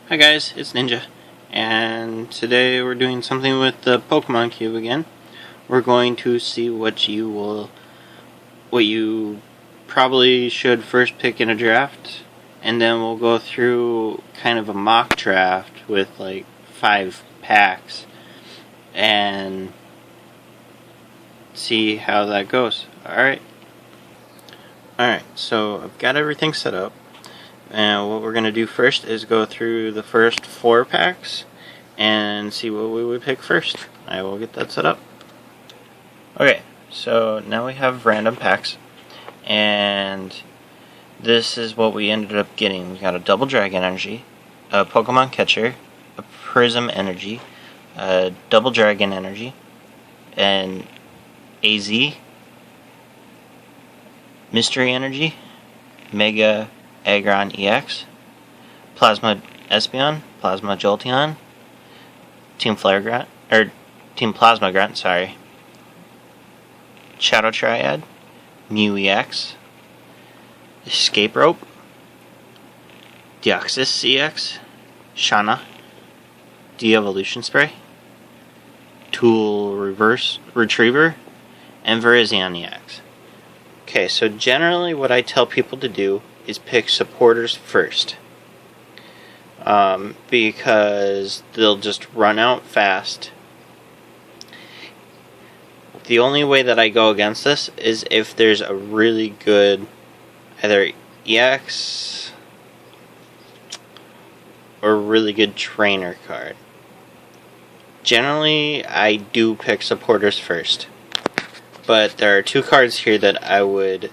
Hi guys, it's Ninja, and today we're doing something with the Pokemon Cube again. We're going to see what you probably should first pick in a draft, and then we'll go through kind of a mock draft with like 5 packs and see how that goes. Alright, so I've got everything set up. And what we're going to do first is go through the first 4 packs and see what we would pick first. I will get that set up. Okay, so now we have random packs, and this is what we ended up getting. We got a Double Dragon Energy, a Pokemon Catcher, a Prism Energy, a Double Dragon Energy, an AZ, Mystery Energy, Mega Aggron EX, Plasma Espeon, Plasma Jolteon, Team Plasma Grunt, Shadow Triad, Mew EX, Escape Rope, Deoxys EX, Shauna, De-Evolution Spray, Tool Retriever, and Virizion EX. Okay, so generally what I tell people to do is pick supporters first, because they'll just run out fast. The only way that I go against this is if there's a really good either EX or a really good trainer card. Generally, I do pick supporters first, but there are 2 cards here that I would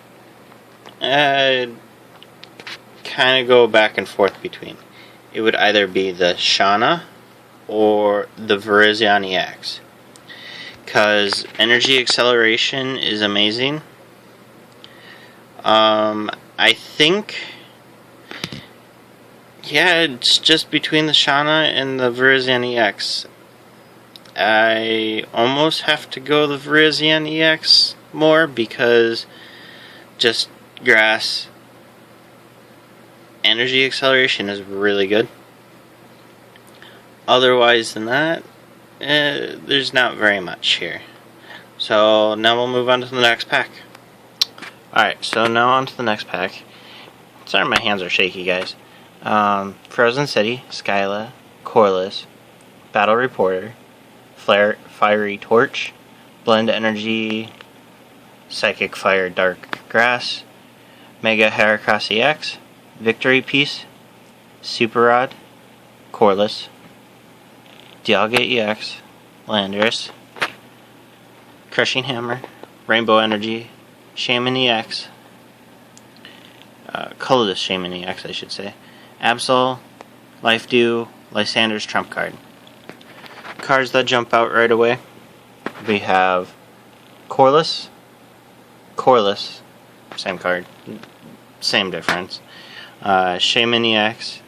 kind of go back and forth between. It would either be the Shauna or the Virizion EX, because Energy Acceleration is amazing. I think, yeah, it's just between the Shauna and the Virizion EX. I almost have to go the Virizion EX more, because just grass Energy Acceleration is really good. Otherwise than that, there's not very much here. So now we'll move on to the next pack. Alright, so now on to the next pack. Sorry, my hands are shaky, guys. Frozen City, Skyla, Corliss, Battle Reporter, Fiery Torch, Blend Energy, Psychic Fire Dark Grass, Mega Heracross EX, Victory Piece, Super Rod, Corliss, Dialga EX, Landorus, Crushing Hammer, Rainbow Energy, Shaman EX, Colorless Shaman EX, I should say, Absol, Life Dew, Lysander's Trump Card. Cards that jump out right away, we have Corliss, same card, same difference, Shaman EX,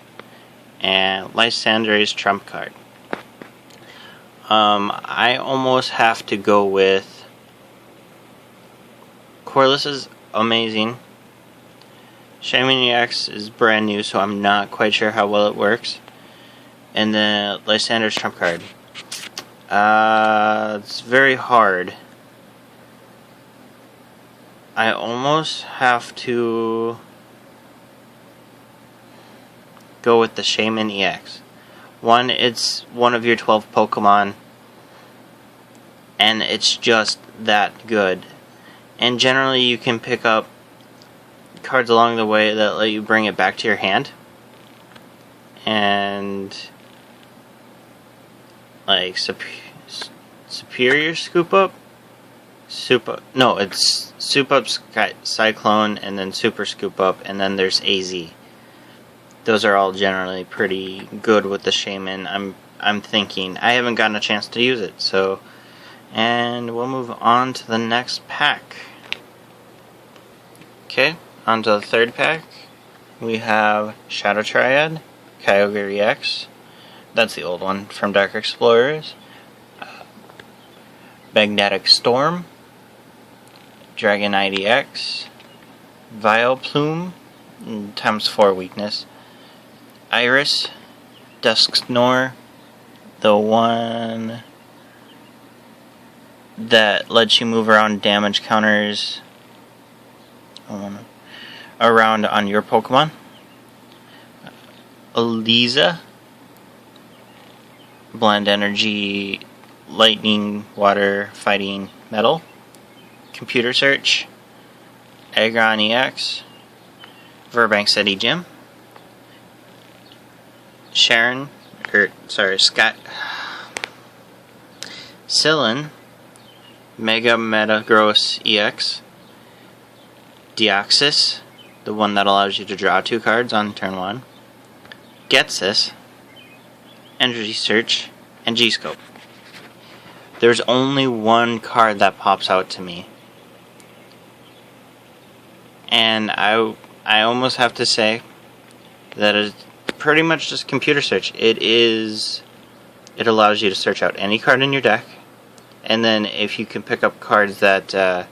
and Lysander's Trump Card. I almost have to go with Corliss is amazing. Shaman EX is brand new, so I'm not quite sure how well it works. And then Lysander's Trump Card. It's very hard. I almost have to go with the Shaman EX. One, it's one of your 12 Pokemon, and it's just that good. And generally you can pick up cards along the way that let you bring it back to your hand. And like Superior Scoop Up? It's Soup Up Cyclone, and then Super Scoop Up, and then there's AZ. Those are all generally pretty good with the Shaman. I'm thinking. I haven't gotten a chance to use it, so. And we'll move on to the next pack. Okay, on to the third pack. We have Shadow Triad, Kyogre EX. That's the old one from Dark Explorers. Magnetic Storm, Dragonite EX, Vileplume, times 4 weakness, Iris, Dusknoir, the one that lets you move around damage counters around on your Pokemon. Eliza, Blend Energy, Lightning, Water, Fighting, Metal. Computer Search, Aggron EX, Verbank City Gym, Sillin, Mega Metagross EX, Deoxys, the one that allows you to draw 2 cards on turn 1, Ghetsis, Energy Search, and G-Scope. There's only one card that pops out to me. And I almost have to say that it's pretty much just Computer Search. It allows you to search out any card in your deck, and then if you can pick up cards that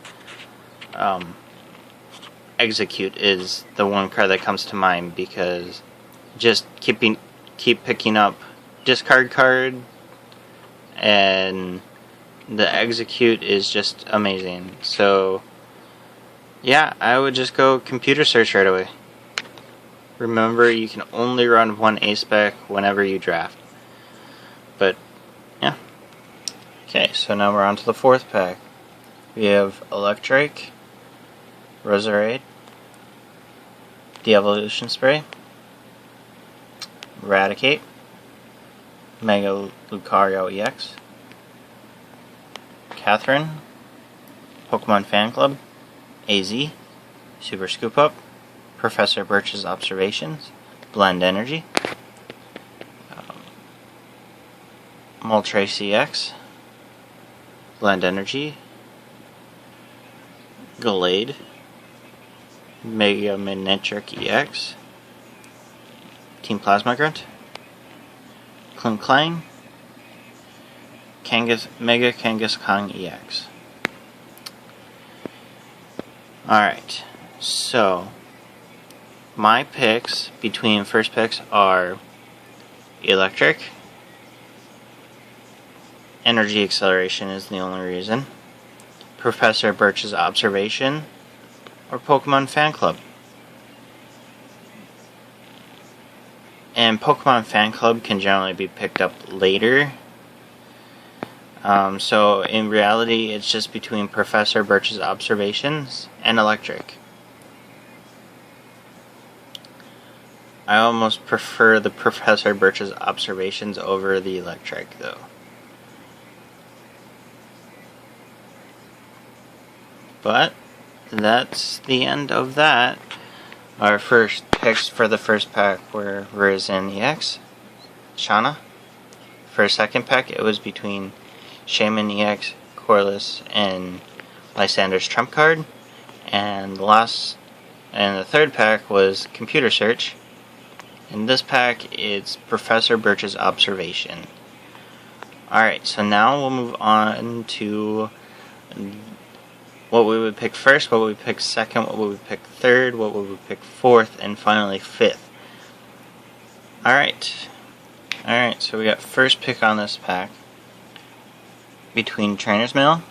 Execute is the one card that comes to mind, because just keep picking up discard card, and the Execute is just amazing. So yeah, I would just go Computer Search right away. Remember, you can only run one A-Spec whenever you draft. But, yeah. Okay, so now we're on to the 4th pack. We have Electrike, Roserade, De-Evolution Spray, Eradicate, Mega Lucario EX, Catherine, Pokemon Fan Club, AZ, Super Scoop Up, Professor Birch's Observations, Blend Energy, Moltres EX, Blend Energy, Gallade, Mega Manectric EX, Team Plasma Grunt, Klinklang, Mega Kangaskhan EX. Alright, so my picks between first picks are Electric, Energy Acceleration is the only reason, Professor Birch's Observation, or Pokemon Fan Club. And Pokemon Fan Club can generally be picked up later. So in reality, it's just between Professor Birch's Observations and Electric. I almost prefer the Professor Birch's Observations over the Electric, though. But that's the end of that. Our first picks for the first pack were Raisin EX, Shauna. For a second pack, it was between Shaman EX, Corliss, and Lysander's Trump card. And the third pack was Computer Search. In this pack, it's Professor Birch's Observation. Alright, so now we'll move on to what we would pick first, what we would pick second, what we would pick third, what we would pick fourth, and finally fifth. Alright, so we got first pick on this pack between Trainer's Mail,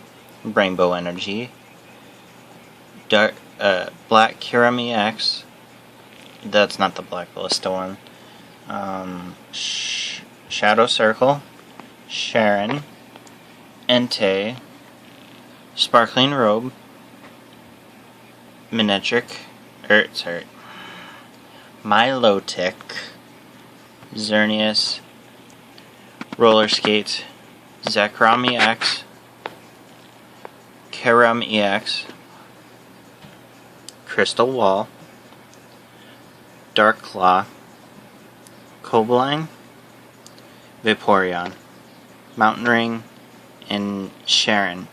Rainbow Energy, Black Kyurem EX, that's not the Black Ballista one, Shadow Circle, Sharon, Entei, Sparkling Robe, Milotic, Xerneas, Roller Skate, Zekrom EX, Kyurem EX, Crystal Wall, Dark Claw, Cobline, Vaporeon, Mountain Ring, and Sharon.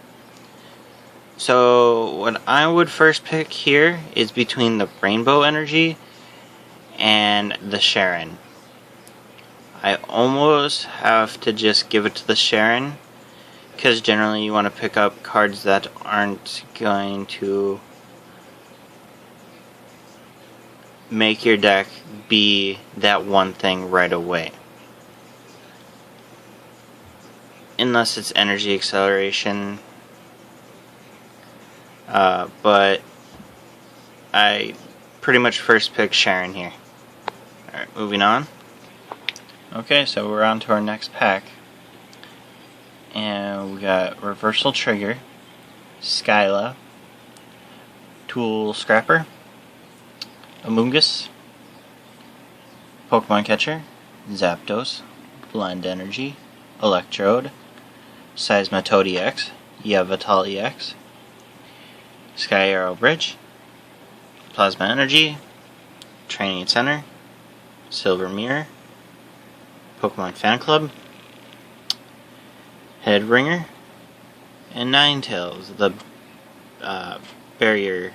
So what I would first pick here is between the Rainbow Energy and the Sharon. I almost have to just give it to the Sharon, because generally you want to pick up cards that aren't going to make your deck be that one thing right away. unless it's energy acceleration. But I pretty much first pick Sharon here. Alright, moving on. Okay, so we're on to our next pack. And we got Reversal Trigger, Skyla, Tool Scrapper, Amoonguss, Pokemon Catcher, Zapdos, Blend Energy, Electrode, Seismitoad EX, Yveltal EX, Sky Arrow Bridge, Plasma Energy, Training Center, Silver Mirror, Pokemon Fan Club, Headringer, and Ninetales, the barrier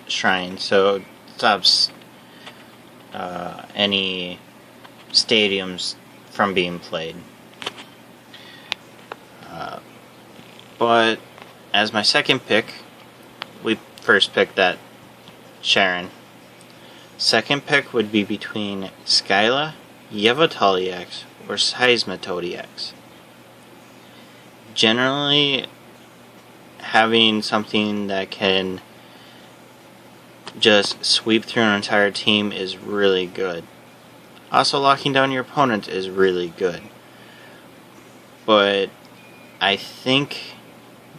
shrine, so it stops any stadiums from being played. But as my second pick, we first picked that Sharon. Second pick would be between Skyla, Yveltal EX, or Seismitoad EX. Generally, having something that can just sweep through an entire team is really good. Also, locking down your opponent is really good. But I think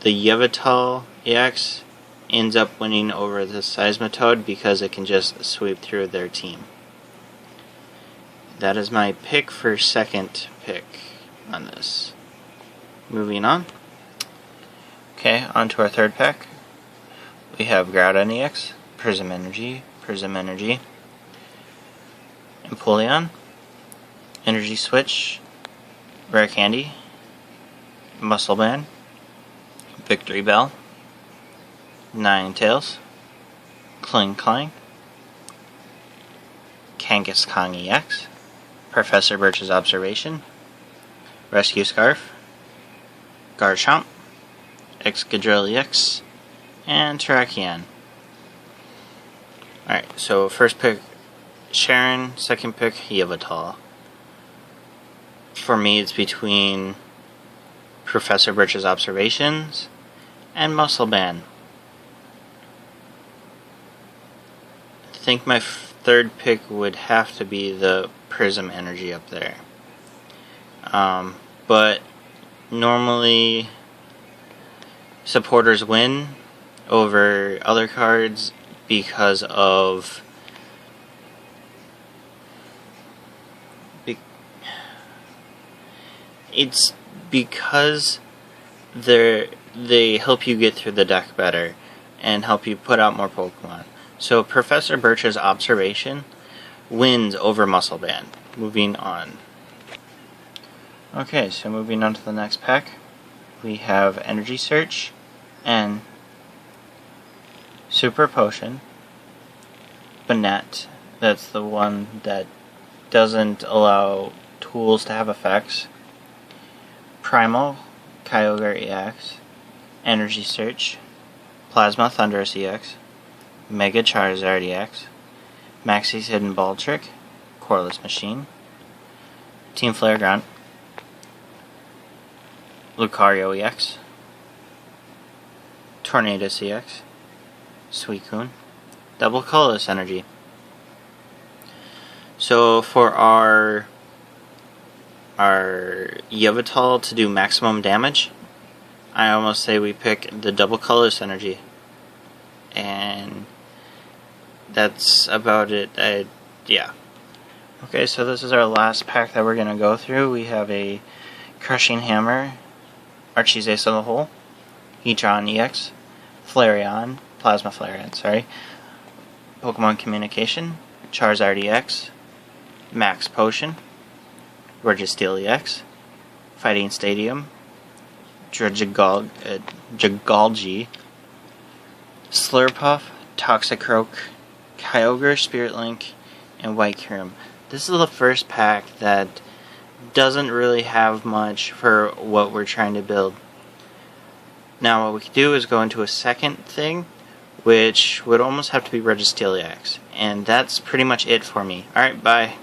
the Yveltal EX ends up winning over the Seismitoad because it can just sweep through their team. That is my pick for second pick on this. Moving on. Okay, on to our third pack. We have Groudon EX, Prism Energy, Empoleon, Energy Switch, Rare Candy, Muscle Band, Victory Bell, Ninetales, Kling, Kangaskhan EX, Professor Birch's Observation, Rescue Scarf, Garchomp, Excadrill EX, and Terrakion. Alright, so first pick Sharon, second pick Yveltal. For me, it's between Professor Birch's Observations and Muscle Band. I think my third pick would have to be the Prism Energy up there. But normally supporters win over other cards because of it's because they help you get through the deck better and help you put out more Pokemon. So Professor Birch's Observation wins over Muscle Band. Moving on. Okay, so moving on to the next pack, we have Energy Search and Super Potion, Banette, that's the one that doesn't allow tools to have effects, Primal, Kyogre EX, Energy Search, Plasma Thundurus EX, Mega Charizard EX, Maxie's Hidden Ball Trick, Coreless Machine, Team Flare Grunt, Lucario EX, Tornadus EX, Suicune, Double Colorless Energy. So for our Yveltal to do maximum damage, I almost say we pick the Double Colorless Energy. And that's about it. Yeah. Okay, so this is our last pack that we're going to go through. We have a Crushing Hammer, Archie's Ace of the Hole, Heatran EX, Flareon, Plasma Flareon, sorry, Pokemon Communication, Charizard EX, Max Potion, Registeel EX, Fighting Stadium, Dragalge, Slurpuff, Toxicroak, Kyogre, Spirit Link, and White Kyurem. This is the first pack that doesn't really have much for what we're trying to build. Now what we can do is go into a second thing, which would almost have to be Registeel EX. And that's pretty much it for me. Alright, bye.